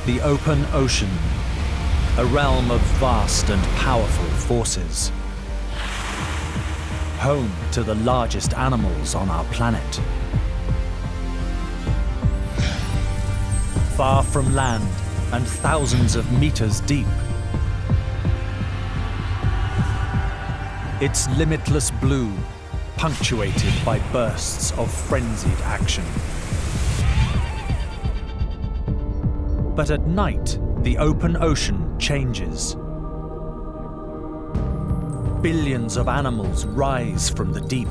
The open ocean, a realm of vast and powerful forces. Home to the largest animals on our planet. Far from land and thousands of meters deep. Its limitless blue, punctuated by bursts of frenzied action. But at night, the open ocean changes. Billions of animals rise from the deep.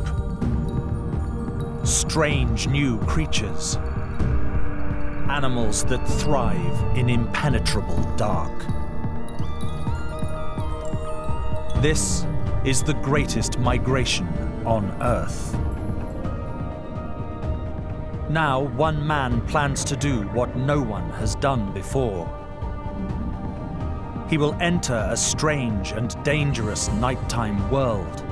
Strange new creatures. Animals that thrive in impenetrable dark. This is the greatest migration on Earth. Now, one man plans to do what no one has done before. He will enter a strange and dangerous nighttime world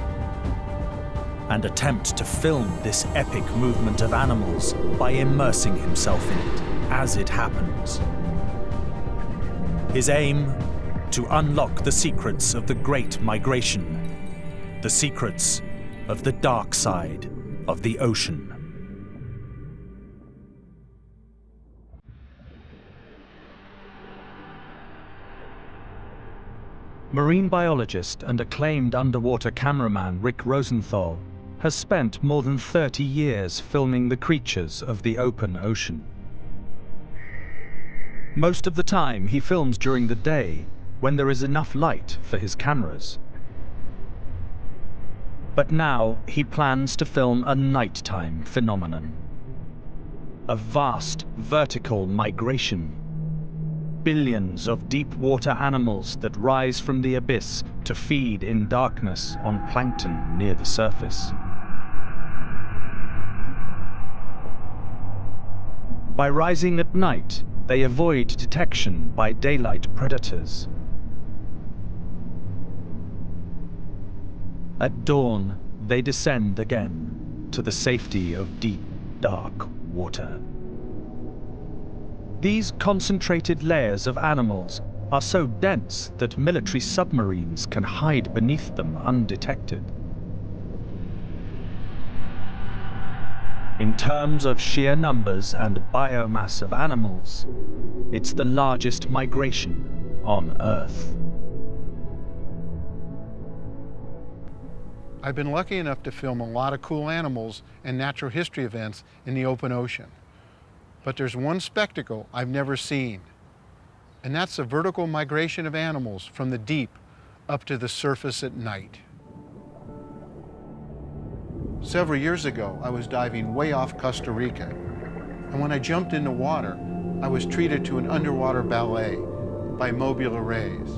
and attempt to film this epic movement of animals by immersing himself in it as it happens. His aim? To unlock the secrets of the Great Migration, the secrets of the dark side of the ocean. Marine biologist and acclaimed underwater cameraman Rick Rosenthal has spent more than 30 years filming the creatures of the open ocean. Most of the time he films during the day when there is enough light for his cameras. But now he plans to film a nighttime phenomenon. A vast vertical migration. Billions of deep-water animals that rise from the abyss to feed in darkness on plankton near the surface. By rising at night, they avoid detection by daylight predators. At dawn, they descend again to the safety of deep, dark water. These concentrated layers of animals are so dense that military submarines can hide beneath them undetected. In terms of sheer numbers and biomass of animals, it's the largest migration on Earth. I've been lucky enough to film a lot of cool animals and natural history events in the open ocean. But there's one spectacle I've never seen, and that's the vertical migration of animals from the deep up to the surface at night. Several years ago, I was diving way off Costa Rica, and when I jumped in the water, I was treated to an underwater ballet by mobula rays.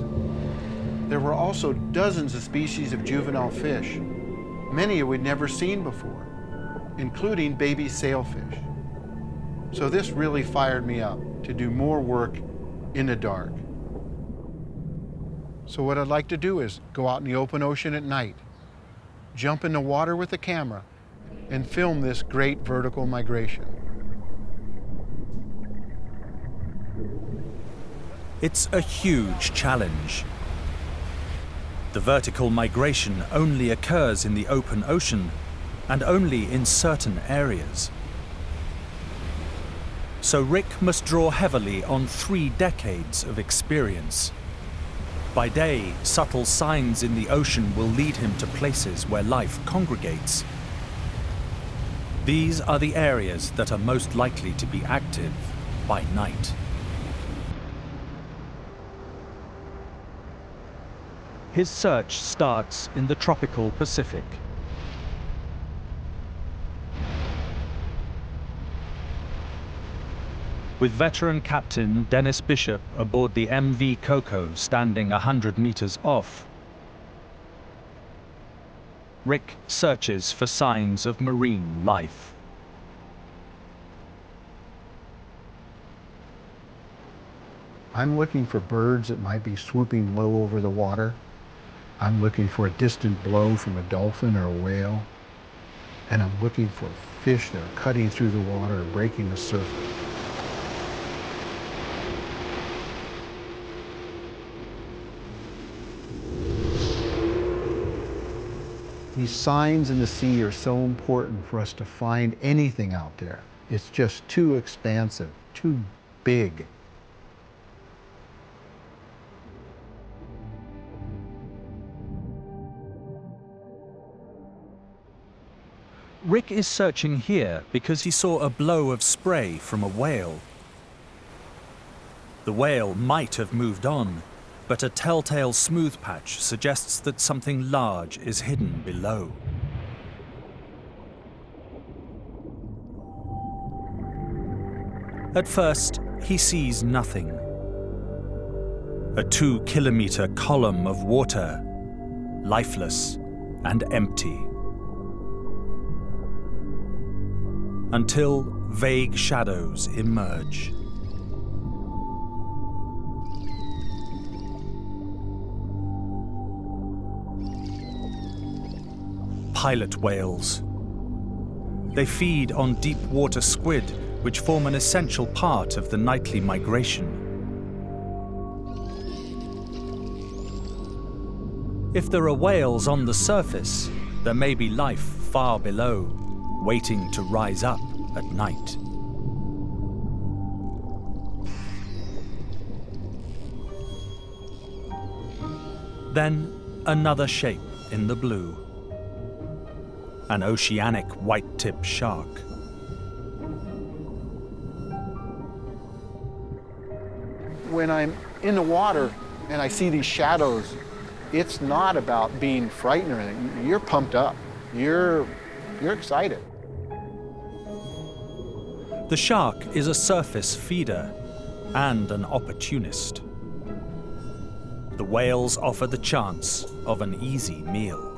There were also dozens of species of juvenile fish, many we'd never seen before, including baby sailfish. So this really fired me up to do more work in the dark. So what I'd like to do is go out in the open ocean at night, jump in the water with the camera, and film this great vertical migration. It's a huge challenge. The vertical migration only occurs in the open ocean and only in certain areas. So Rick must draw heavily on 3 decades of experience. By day, subtle signs in the ocean will lead him to places where life congregates. These are the areas that are most likely to be active by night. His search starts in the tropical Pacific. With veteran captain Dennis Bishop aboard the MV Coco standing 100 meters off, Rick searches for signs of marine life. I'm looking for birds that might be swooping low over the water. I'm looking for a distant blow from a dolphin or a whale. And I'm looking for fish that are cutting through the water or breaking the surface. These signs in the sea are so important for us to find anything out there. It's just too expansive, too big. Rick is searching here because he saw a blow of spray from a whale. The whale might have moved on, but a telltale smooth patch suggests that something large is hidden below. At first, he sees nothing. A 2-kilometer column of water, lifeless and empty. Until vague shadows emerge. Pilot whales. They feed on deep water squid, which form an essential part of the nightly migration. If there are whales on the surface, there may be life far below, waiting to rise up at night. Then another shape in the blue. An oceanic white-tip shark. When I'm in the water and I see these shadows, it's not about being frightened or anything. You're pumped up. You're excited. The shark is a surface feeder and an opportunist. The whales offer the chance of an easy meal.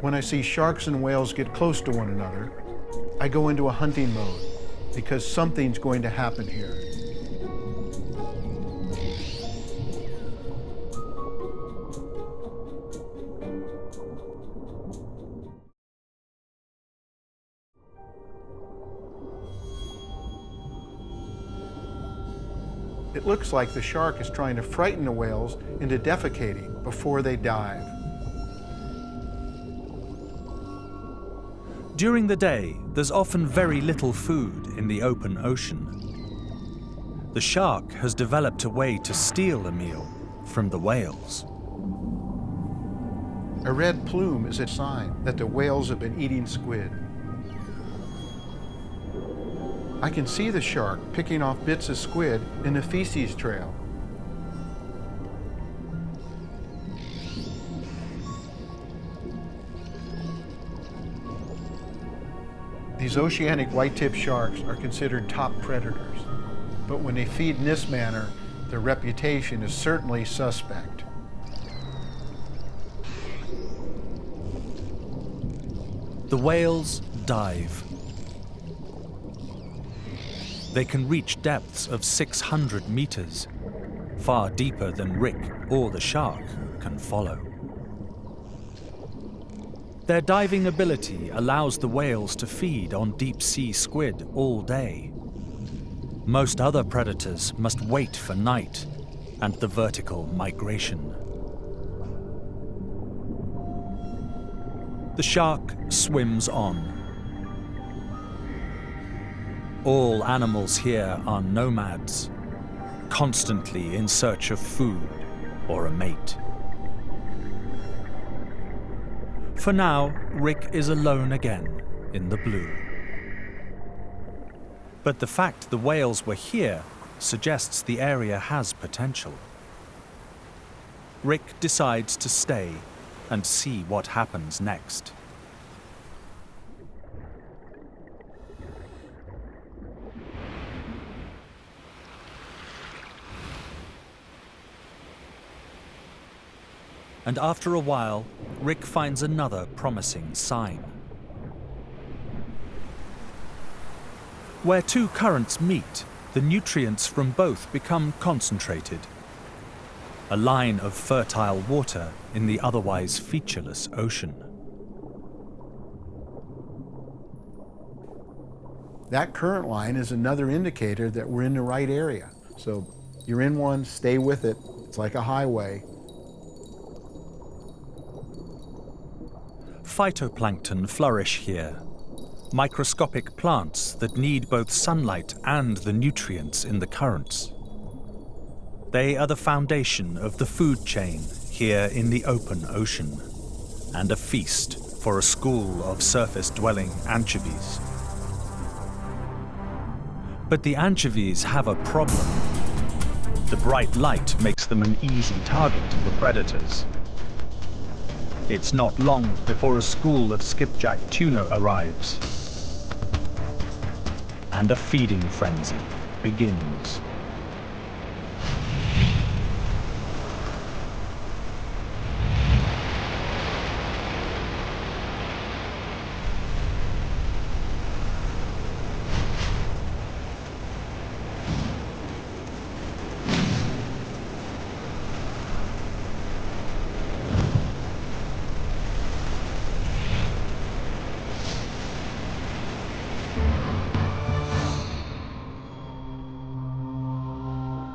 When I see sharks and whales get close to one another, I go into a hunting mode because something's going to happen here. It looks like the shark is trying to frighten the whales into defecating before they dive. During the day, there's often very little food in the open ocean. The shark has developed a way to steal a meal from the whales. A red plume is a sign that the whales have been eating squid. I can see the shark picking off bits of squid in the feces trail. These oceanic white-tip sharks are considered top predators, but when they feed in this manner, their reputation is certainly suspect. The whales dive. They can reach depths of 600 meters, far deeper than Rick or the shark can follow. Their diving ability allows the whales to feed on deep-sea squid all day. Most other predators must wait for night and the vertical migration. The shark swims on. All animals here are nomads, constantly in search of food or a mate. For now, Rick is alone again in the blue. But the fact the whales were here suggests the area has potential. Rick decides to stay and see what happens next. And after a while, Rick finds another promising sign. Where two currents meet, the nutrients from both become concentrated. A line of fertile water in the otherwise featureless ocean. That current line is another indicator that we're in the right area. So you're in one, stay with it, It's like a highway. Phytoplankton flourish here, microscopic plants that need both sunlight and the nutrients in the currents. They are the foundation of the food chain here in the open ocean, and a feast for a school of surface-dwelling anchovies. But the anchovies have a problem. The bright light makes them an easy target for predators. It's not long before a school of skipjack tuna arrives, and a feeding frenzy begins.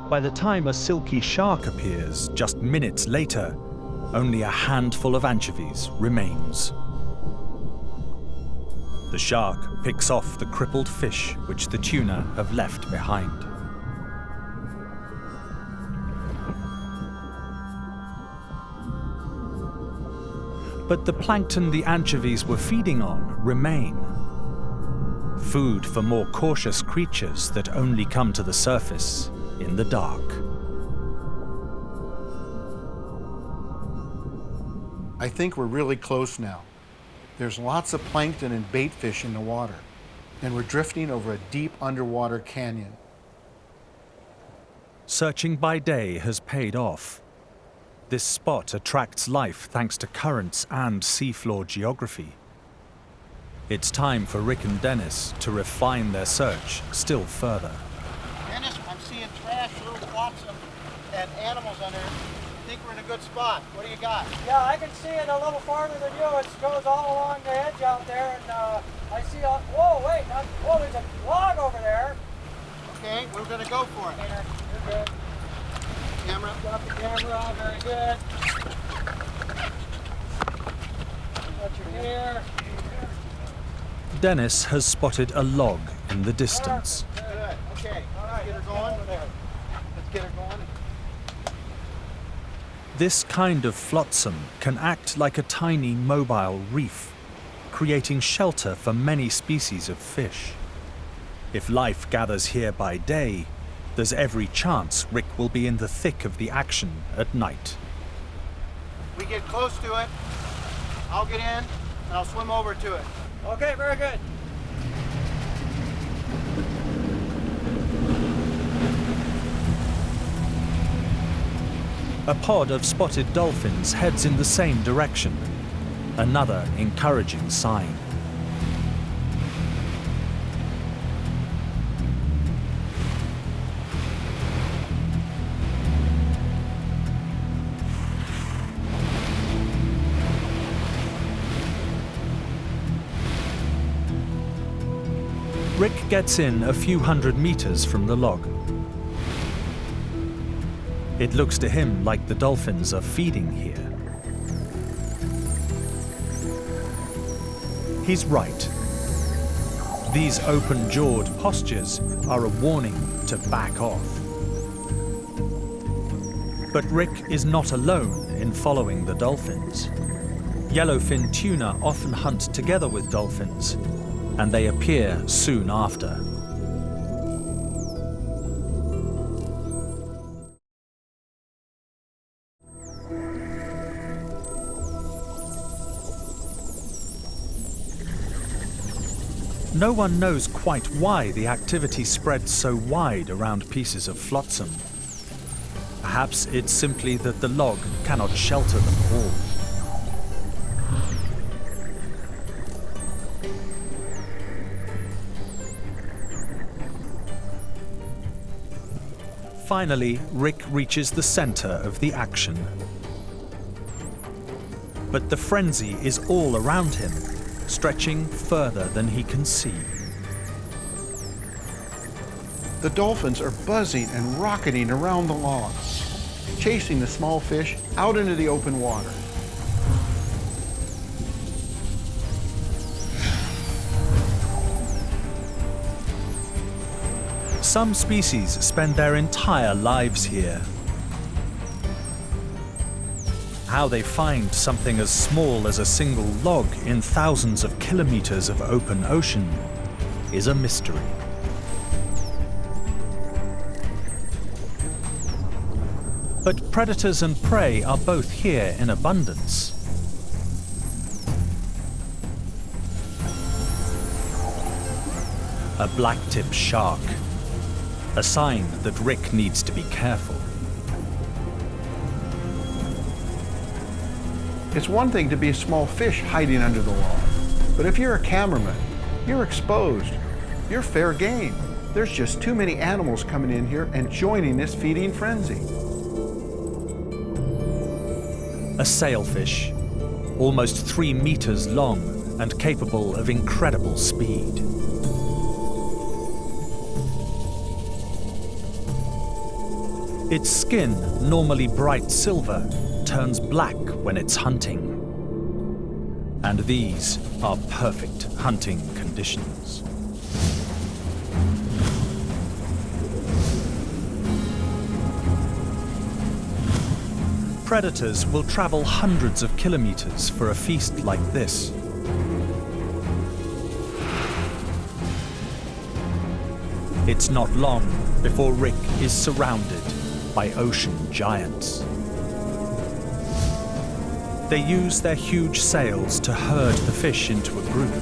By the time a silky shark appears, just minutes later, only a handful of anchovies remains. The shark picks off the crippled fish which the tuna have left behind. But the plankton the anchovies were feeding on remain. Food for more cautious creatures that only come to the surface in the dark. I think we're really close now. There's lots of plankton and bait fish in the water, and we're drifting over a deep underwater canyon. Searching by day has paid off. This spot attracts life thanks to currents and seafloor geography. It's time for Rick and Dennis to refine their search still further. Dennis, I'm seeing trash, little flotsam, and animals under it. I think we're in a good spot. What do you got? Yeah, I can see it a little farther than you. It goes all along the edge out there, and I see a... Whoa, wait! Whoa, there's a log over there. Okay, we're going to go for it. You're good. Camera. Got the camera, very good. Got your gear. Dennis has spotted a log in the distance. Good. Okay, all right, get her going. Let's get her going. This kind of flotsam can act like a tiny mobile reef, creating shelter for many species of fish. If life gathers here by day, there's every chance Rick will be in the thick of the action at night. We get close to it, I'll get in, and I'll swim over to it. Okay, very good. A pod of spotted dolphins heads in the same direction, another encouraging sign. Rick gets in a few hundred meters from the log. It looks to him like the dolphins are feeding here. He's right. These open-jawed postures are a warning to back off. But Rick is not alone in following the dolphins. Yellowfin tuna often hunt together with dolphins, and they appear soon after. No one knows quite why the activity spreads so wide around pieces of flotsam. Perhaps it's simply that the log cannot shelter them all. Finally, Rick reaches the center of the action. But the frenzy is all around him, stretching further than he can see. The dolphins are buzzing and rocketing around the log. chasing the small fish out into the open water. Some species spend their entire lives here. How they find something as small as a single log in thousands of kilometers of open ocean is a mystery. But predators and prey are both here in abundance. A blacktip shark, a sign that Rick needs to be careful. It's one thing to be a small fish hiding under the log, but if you're a cameraman, you're exposed. You're fair game. There's just too many animals coming in here and joining this feeding frenzy. A sailfish, almost 3 meters long and capable of incredible speed. Its skin, normally bright silver, turns black when it's hunting. And these are perfect hunting conditions. Predators will travel hundreds of kilometers for a feast like this. It's not long before Rick is surrounded by ocean giants. They use their huge sails to herd the fish into a group.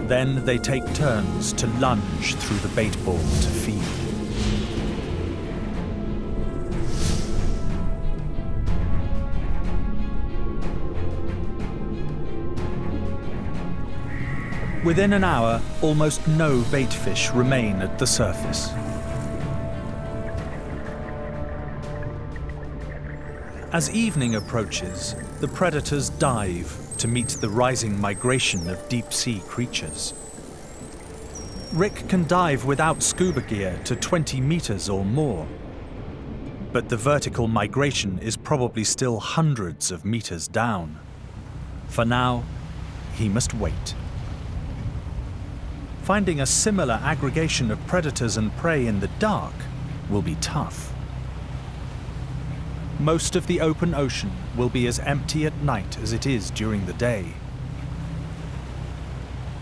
Then they take turns to lunge through the bait ball to feed. Within an hour, almost no bait fish remain at the surface. As evening approaches, the predators dive to meet the rising migration of deep-sea creatures. Rick can dive without scuba gear to 20 meters or more, but the vertical migration is probably still hundreds of meters down. For now, he must wait. Finding a similar aggregation of predators and prey in the dark will be tough. Most of the open ocean will be as empty at night as it is during the day.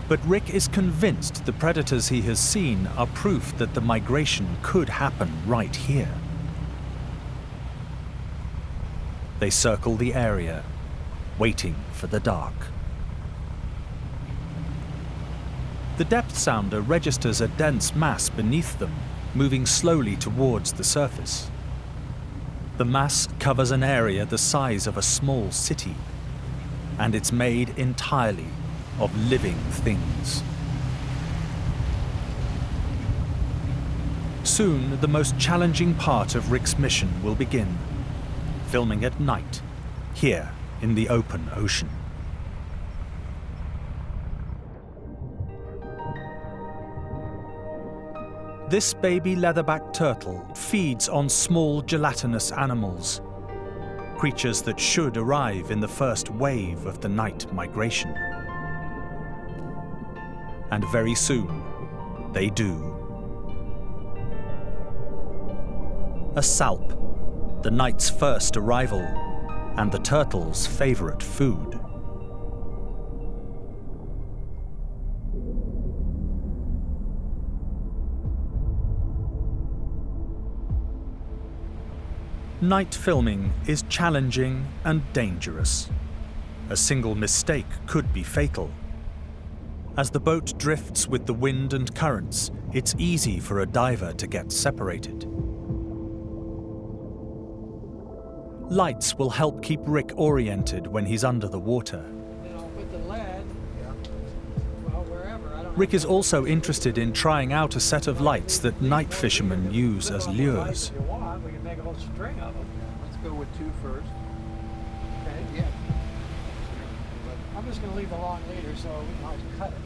But Rick is convinced the predators he has seen are proof that the migration could happen right here. They circle the area, waiting for the dark. The depth sounder registers a dense mass beneath them, moving slowly towards the surface. The mass covers an area the size of a small city, and it's made entirely of living things. Soon, the most challenging part of Rick's mission will begin, filming at night, here in the open ocean. This baby leatherback turtle feeds on small gelatinous animals, creatures that should arrive in the first wave of the night migration. And very soon, they do. A salp, the night's first arrival, and the turtle's favorite food. Night filming is challenging and dangerous. A single mistake could be fatal. As the boat drifts with the wind and currents, it's easy for a diver to get separated. Lights will help keep Rick oriented when he's under the water. With the lead, well, wherever. Rick is also interested in trying out a set of lights that night fishermen use as lures. We can make a whole string of them. Let's go with 2 first. Okay. Yeah. I'm just going to leave the long leader so we can always cut it.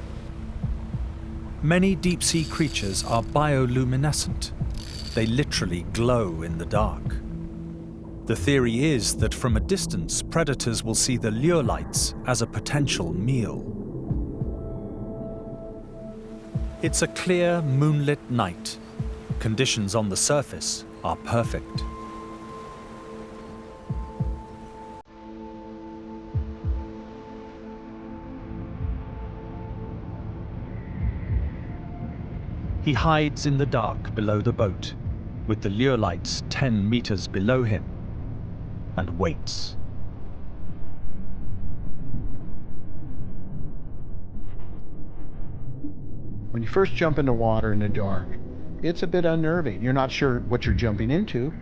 Many deep-sea creatures are bioluminescent. They literally glow in the dark. The theory is that from a distance, predators will see the lure lights as a potential meal. It's a clear, moonlit night. Conditions on the surface are perfect. He hides in the dark below the boat, with the lure lights 10 meters below him, and waits. When you first jump into water in the dark, it's a bit unnerving. You're not sure what you're jumping into,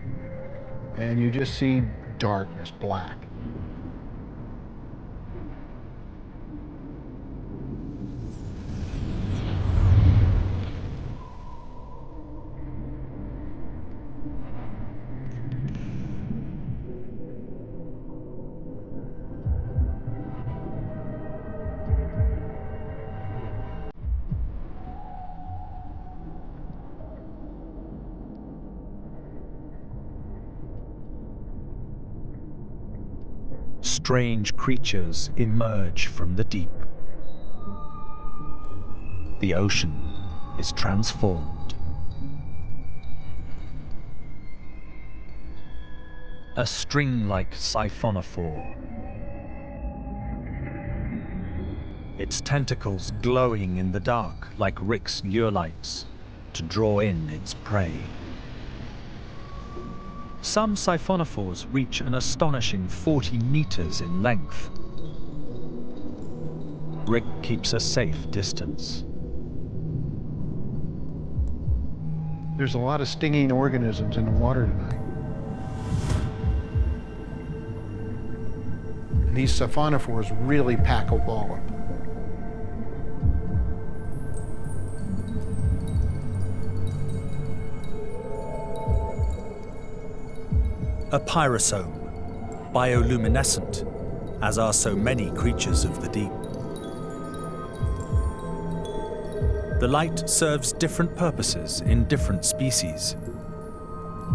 and you just see darkness, black. Strange creatures emerge from the deep. The ocean is transformed. A string-like siphonophore. Its tentacles glowing in the dark like Rick's lure lights to draw in its prey. Some siphonophores reach an astonishing 40 meters in length. Rick keeps a safe distance. There's a lot of stinging organisms in the water tonight. And these siphonophores really pack a wallop. A pyrosome, bioluminescent, as are so many creatures of the deep. The light serves different purposes in different species.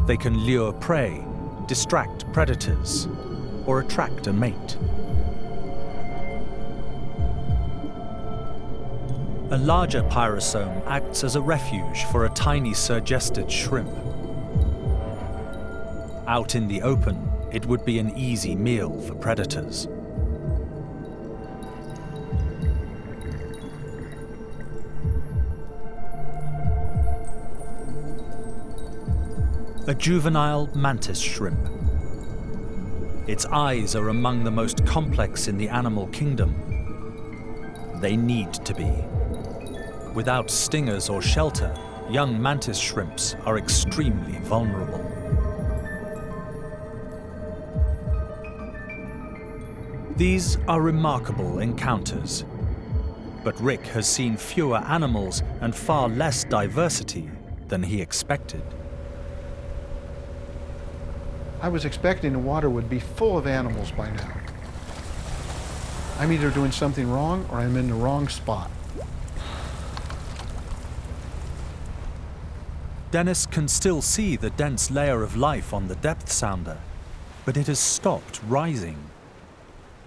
They can lure prey, distract predators, or attract a mate. A larger pyrosome acts as a refuge for a tiny surgested shrimp. Out in the open, it would be an easy meal for predators. A juvenile mantis shrimp. Its eyes are among the most complex in the animal kingdom. They need to be. Without stingers or shelter, young mantis shrimps are extremely vulnerable. These are remarkable encounters, but Rick has seen fewer animals and far less diversity than he expected. I was expecting the water would be full of animals by now. I'm either doing something wrong or I'm in the wrong spot. Dennis can still see the dense layer of life on the depth sounder, but it has stopped rising.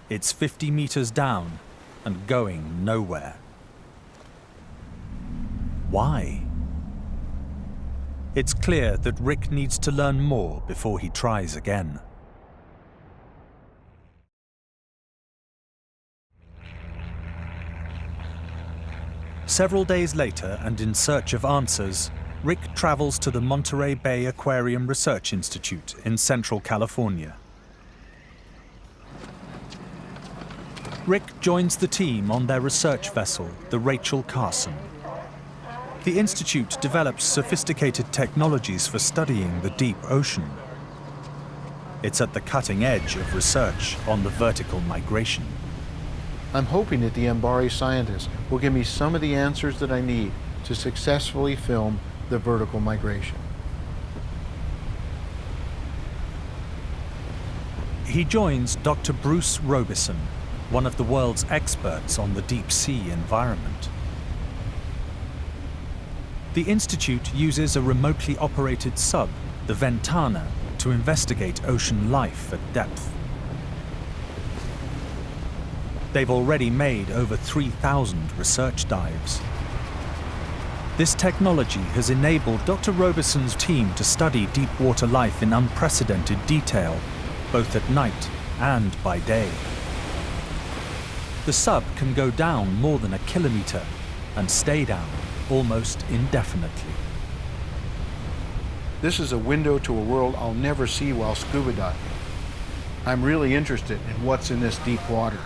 It's 50 meters down and going nowhere. Why? It's clear that Rick needs to learn more before he tries again. Several days later, and in search of answers, Rick travels to the Monterey Bay Aquarium Research Institute in Central California. Rick joins the team on their research vessel, the Rachel Carson. The institute develops sophisticated technologies for studying the deep ocean. It's at the cutting edge of research on the vertical migration. I'm hoping that the MBARI scientists will give me some of the answers that I need to successfully film the vertical migration. He joins Dr. Bruce Robison, one of the world's experts on the deep sea environment. The Institute uses a remotely operated sub, the Ventana, to investigate ocean life at depth. They've already made over 3,000 research dives. This technology has enabled Dr. Robeson's team to study deep water life in unprecedented detail, both at night and by day. The sub can go down more than 1 kilometer and stay down almost indefinitely. This is a window to a world I'll never see while scuba diving. I'm really interested in what's in this deep water.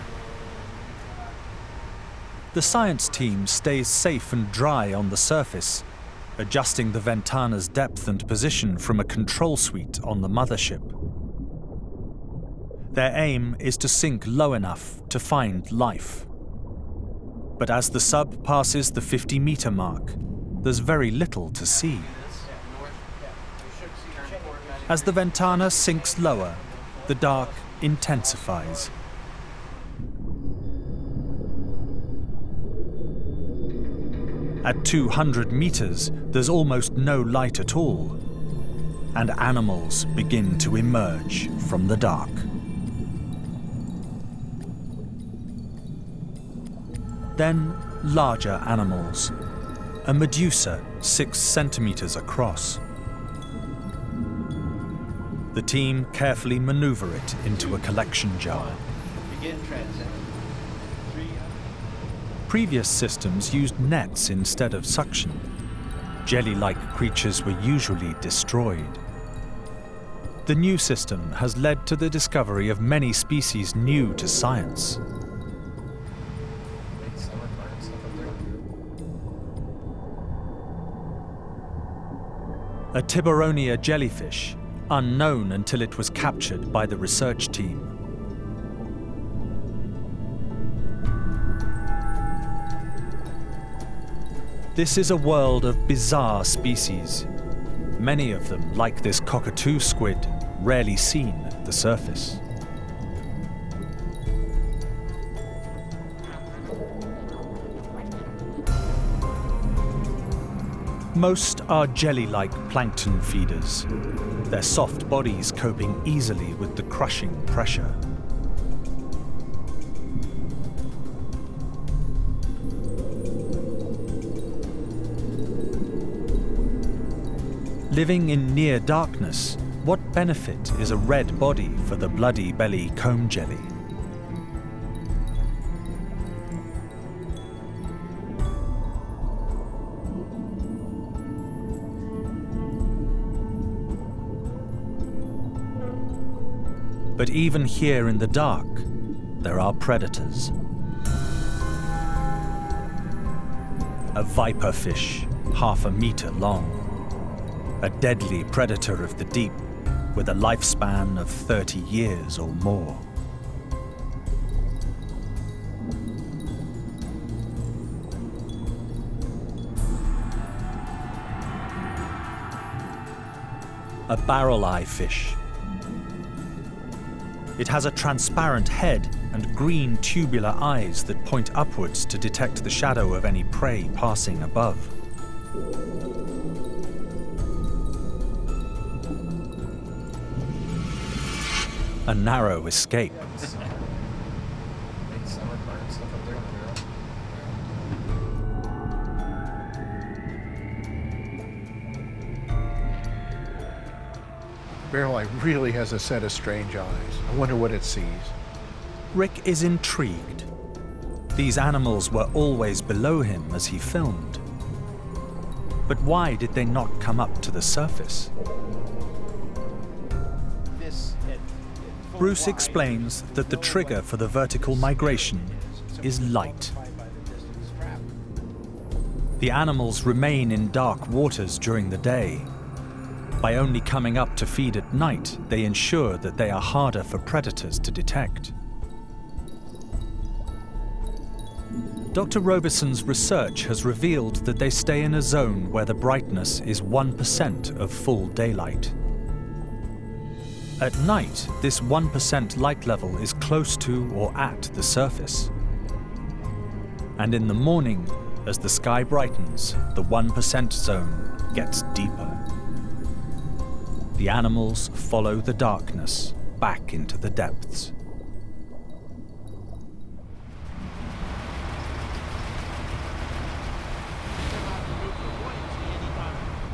The science team stays safe and dry on the surface, adjusting the Ventana's depth and position from a control suite on the mothership. Their aim is to sink low enough to find life. But as the sub passes the 50-meter mark, there's very little to see. As the Ventana sinks lower, the dark intensifies. At 200 meters, there's almost no light at all, and animals begin to emerge from the dark. Then larger animals, a medusa 6 centimeters across. The team carefully maneuver it into a collection jar. Begin transit. Previous systems used nets instead of suction. Jelly-like creatures were usually destroyed. The new system has led to the discovery of many species new to science. A Tiburonia jellyfish, unknown until it was captured by the research team. This is a world of bizarre species. Many of them, like this cockatoo squid, rarely seen at the surface. Most are jelly-like plankton feeders, their soft bodies coping easily with the crushing pressure. Living in near darkness, what benefit is a red body for the bloody belly comb jelly? But even here in the dark, there are predators. A viper fish, 1/2 meter long. A deadly predator of the deep with a lifespan of 30 years or more. A barrel-eye fish. It has a transparent head and green tubular eyes that point upwards to detect the shadow of any prey passing above. A narrow escape. Barrel-eye really has a set of strange eyes. I wonder what it sees. Rick is intrigued. These animals were always below him as he filmed. But why did they not come up to the surface? Bruce explains that the trigger for the vertical migration is light. The animals remain in dark waters during the day. By only coming up to feed at night, they ensure that they are harder for predators to detect. Dr. Robeson's research has revealed that they stay in a zone where the brightness is 1% of full daylight. At night, this 1% light level is close to or at the surface. And in the morning, as the sky brightens, the 1% zone gets deeper. The animals follow the darkness back into the depths.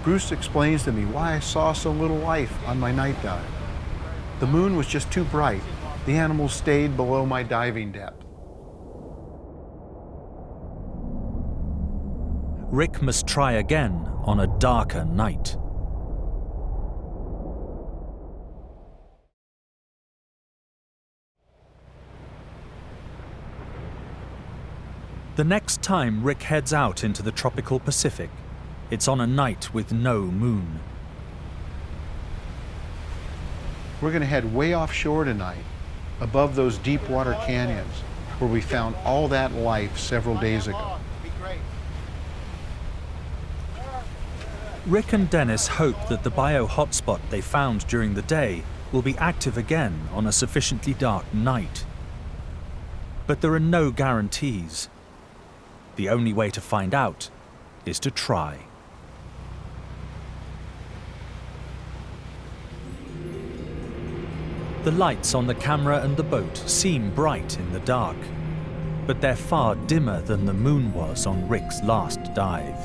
Bruce explains to me why I saw so little life on my night dive. The moon was just too bright. The animals stayed below my diving depth. Rick must try again on a darker night. The next time Rick heads out into the tropical Pacific, it's on a night with no moon. We're going to head way offshore tonight, above those deep water canyons, where we found all that life several days ago. Rick and Dennis hope that the bio hotspot they found during the day will be active again on a sufficiently dark night. But there are no guarantees. The only way to find out is to try. The lights on the camera and the boat seem bright in the dark, but they're far dimmer than the moon was on Rick's last dive.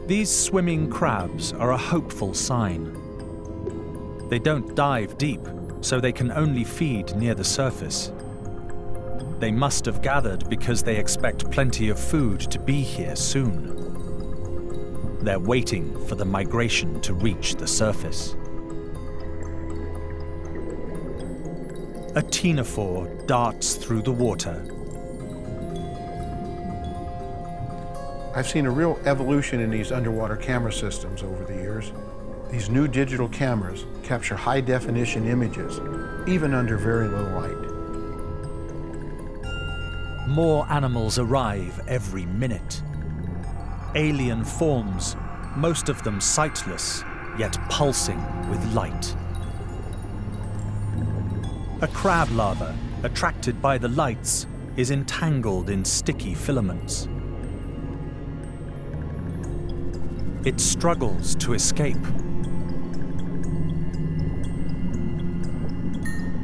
These swimming crabs are a hopeful sign. They don't dive deep, so they can only feed near the surface. They must have gathered because they expect plenty of food to be here soon. They're waiting for the migration to reach the surface. A ctenophore darts through the water. I've seen a real evolution in these underwater camera systems over the years. These new digital cameras capture high-definition images, even under very low light. More animals arrive every minute. Alien forms, most of them sightless, yet pulsing with light. A crab larva, attracted by the lights, is entangled in sticky filaments. It struggles to escape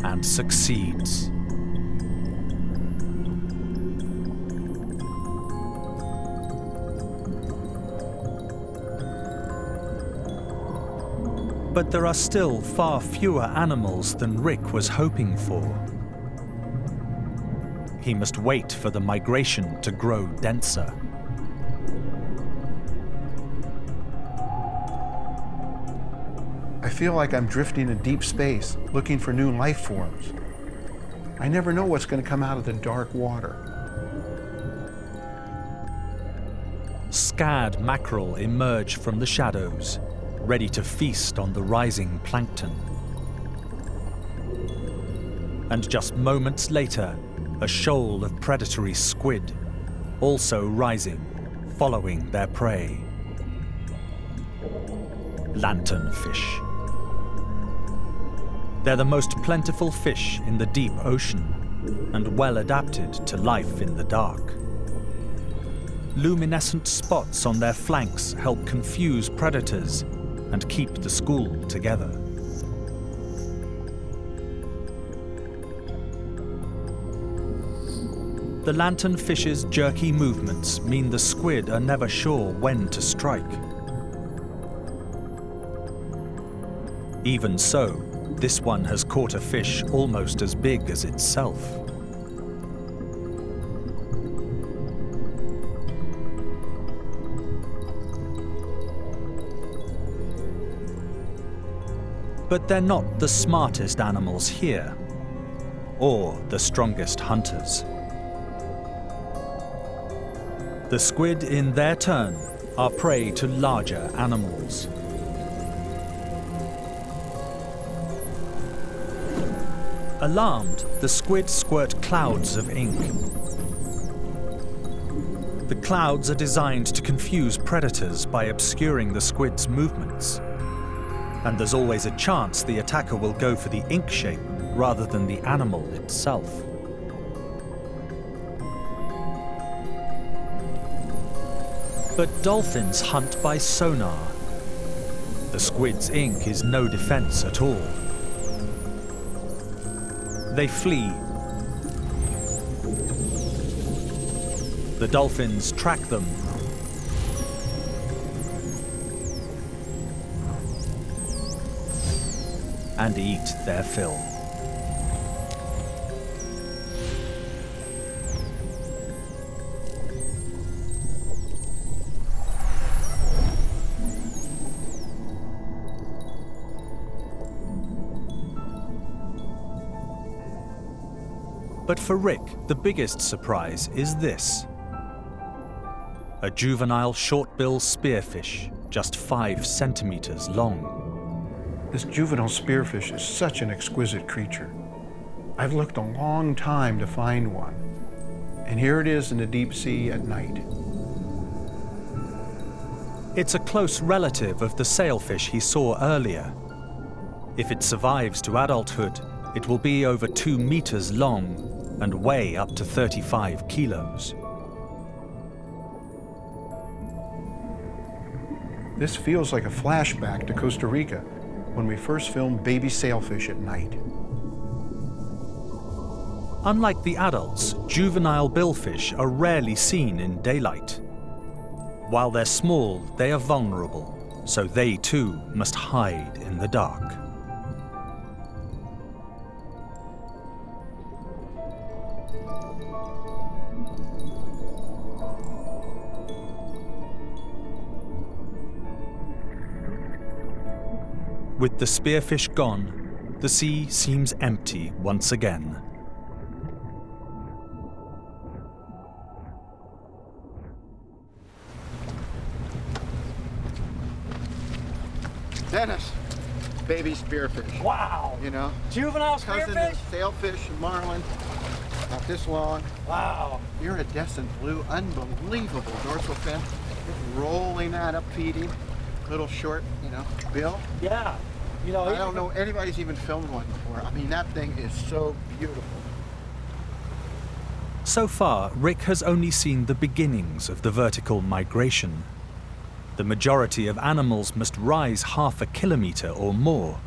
and succeeds. But there are still far fewer animals than Rick was hoping for. He must wait for the migration to grow denser. I feel like I'm drifting in deep space, looking for new life forms. I never know what's going to come out of the dark water. Scad mackerel emerge from the shadows, ready to feast on the rising plankton. And just moments later, a shoal of predatory squid, also rising, following their prey. Lanternfish. They're the most plentiful fish in the deep ocean, and well adapted to life in the dark. Luminescent spots on their flanks help confuse predators and keep the school together. The lanternfish's jerky movements mean the squid are never sure when to strike. Even so, this one has caught a fish almost as big as itself. But they're not the smartest animals here, or the strongest hunters. The squid, in their turn, are prey to larger animals. Alarmed, the squid squirt clouds of ink. The clouds are designed to confuse predators by obscuring the squid's movements. and there's always a chance the attacker will go for the ink shape rather than the animal itself. But dolphins hunt by sonar. The squid's ink is no defense at all. They flee. The dolphins track them. And eat their fill. But for Rick, the biggest surprise is this. A juvenile shortbill spearfish, just 5 centimeters long. This juvenile spearfish is such an exquisite creature. I've looked a long time to find one, and here it is in the deep sea at night. It's a close relative of the sailfish he saw earlier. If it survives to adulthood, it will be over 2 meters long and weigh up to 35 kilos. This feels like a flashback to Costa Rica when we first filmed baby sailfish at night. Unlike the adults, juvenile billfish are rarely seen in daylight. While they're small, they are vulnerable, so they too must hide in the dark. With the spearfish gone, the sea seems empty once again. Dennis, baby spearfish. Wow. You know, Juvenile cousin spearfish? of sailfish and marlin, about this long. Wow. Iridescent blue, unbelievable dorsal fin. Just rolling that up, feeding. Little short, you know, bill. Yeah. You know, I don't know anybody's even filmed one before. I mean, that thing is so beautiful. So far, Rick has only seen the beginnings of the vertical migration. The majority of animals must rise 1/2 kilometer or more.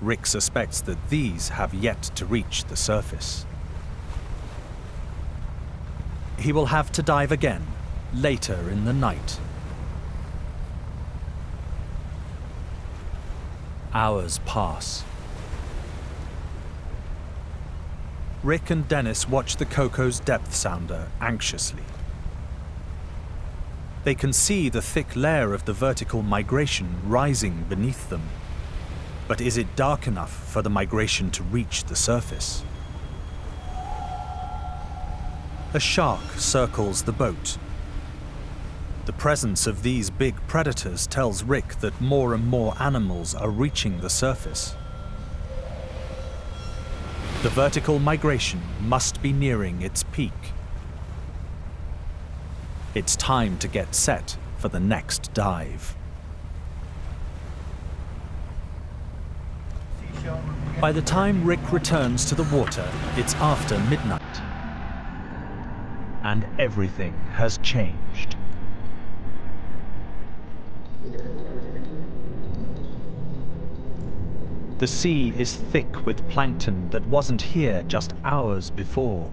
Rick suspects that these have yet to reach the surface. He will have to dive again, later in the night. Hours pass. Rick and Dennis watch the Coco's depth sounder anxiously. They can see the thick layer of the vertical migration rising beneath them. But is it dark enough for the migration to reach the surface? A shark circles the boat. The presence of these big predators tells Rick that more and more animals are reaching the surface. The vertical migration must be nearing its peak. It's time to get set for the next dive. By the time Rick returns to the water, it's after midnight. And everything has changed. The sea is thick with plankton that wasn't here just hours before.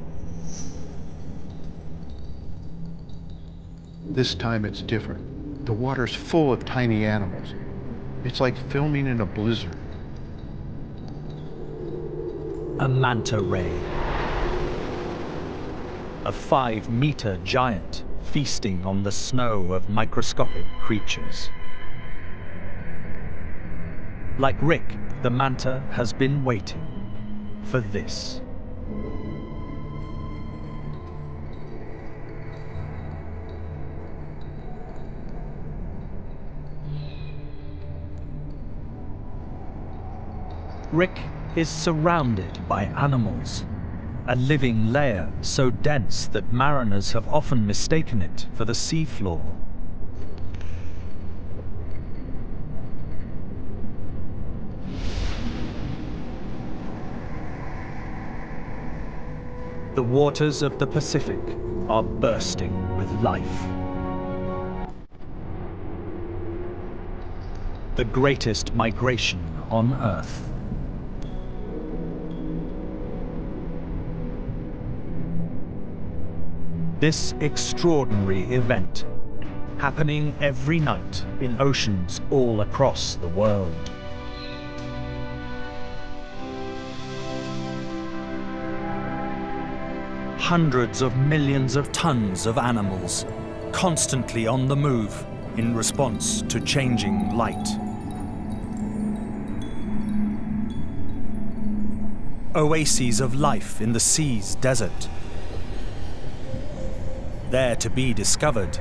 This time it's different. The water's full of tiny animals. It's like filming in a blizzard. A manta ray. A 5-meter giant feasting on the snow of microscopic creatures. Like Rick, the manta has been waiting for this. Rick is surrounded by animals, a living layer so dense that mariners have often mistaken it for the seafloor. The waters of the Pacific are bursting with life. The greatest migration on Earth. This extraordinary event, happening every night in oceans all across the world. Hundreds of millions of tons of animals, constantly on the move in response to changing light. Oases of life in the sea's desert. There to be discovered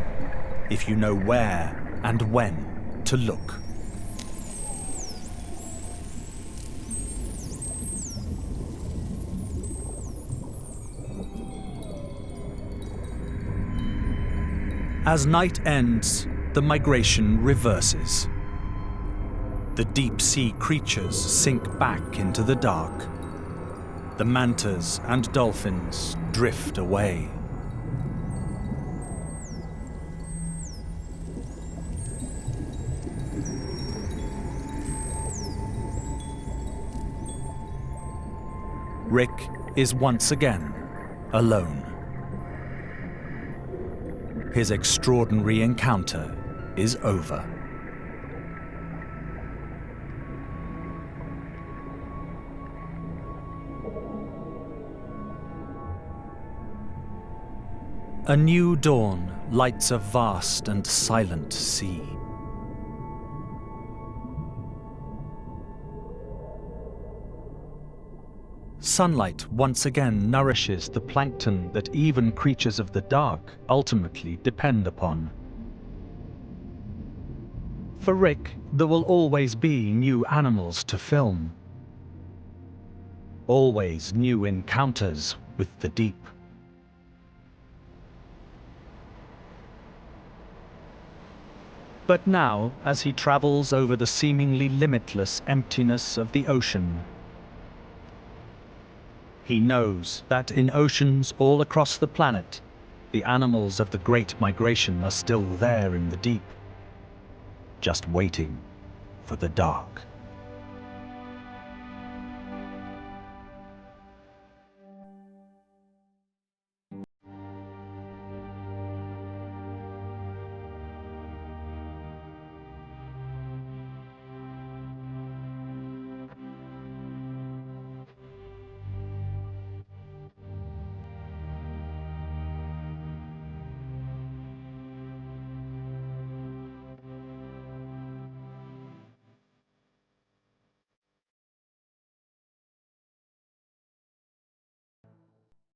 if you know where and when to look. As night ends, the migration reverses. The deep-sea creatures sink back into the dark. The mantas and dolphins drift away. Rick is once again alone. His extraordinary encounter is over. A new dawn lights a vast and silent sea. Sunlight once again nourishes the plankton that even creatures of the dark ultimately depend upon. For Rick, there will always be new animals to film. Always new encounters with the deep. But now, as he travels over the seemingly limitless emptiness of the ocean, he knows that in oceans all across the planet, the animals of the Great Migration are still there in the deep, just waiting for the dark.